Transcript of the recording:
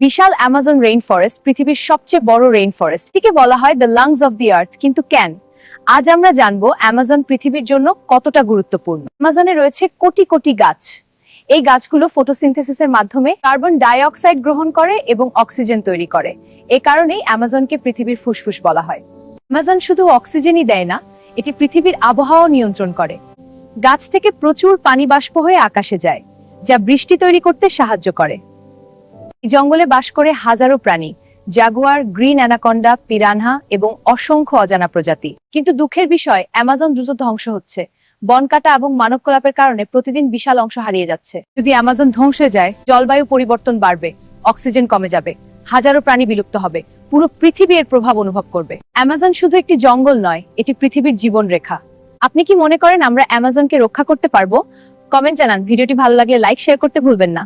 বিশাল Amazon rain forest পৃথিবীর সবচেয়ে বড় রেইন ফরেস্ট। এটিকে বলা হয় দ্য লাংস অফ দি আর্থ। কিন্তু কেন? আজ আমরা জানবো অ্যামাজন পৃথিবীর জন্য কতটা গুরুত্বপূর্ণ। অ্যামাজনে রয়েছে কোটি কোটি গাছ। এই গাছগুলো ফটোসিনথেসিসের মাধ্যমে কার্বন ডাই অক্সাইড গ্রহণ করে এবং অক্সিজেন তৈরি করে। এ কারণেই অ্যামাজনকে পৃথিবীর ফুসফুস বলা হয়। অ্যামাজন শুধু অক্সিজেনই দেয় না, এটি পৃথিবীর আবহাওয়া নিয়ন্ত্রণ করে। গাছ থেকে প্রচুর পানি বাষ্প হয়ে আকাশে যায়, যা বৃষ্টি তৈরি করতে সাহায্য করে। এই জঙ্গলে বাস করে হাজারো প্রাণী, জাগুয়ার, গ্রিন অ্যানাকন্ডা, পিরানহা এবং অসংখ্য অজানা প্রজাতি। কিন্তু দুঃখের বিষয়, অ্যামাজন দ্রুত ধ্বংস হচ্ছে। বন কাটা এবং মানবকলাপের কারণে প্রতিদিন বিশাল অংশ হারিয়ে যাচ্ছে। যদি অ্যামাজন ধ্বংস হয়ে যায়, জলবায়ু পরিবর্তন বাড়বে, অক্সিজেন কমে যাবে, হাজারো প্রাণী বিলুপ্ত হবে, পুরো পৃথিবী এর প্রভাব অনুভব করবে। অ্যামাজন শুধু একটি জঙ্গল নয়, এটি পৃথিবীর জীবন রেখা। আপনি কি মনে করেন আমরা অ্যামাজনকে রক্ষা করতে পারবো? কমেন্ট জানান। ভিডিওটি ভালো লাগলে লাইক, শেয়ার করতে ভুলবেন না।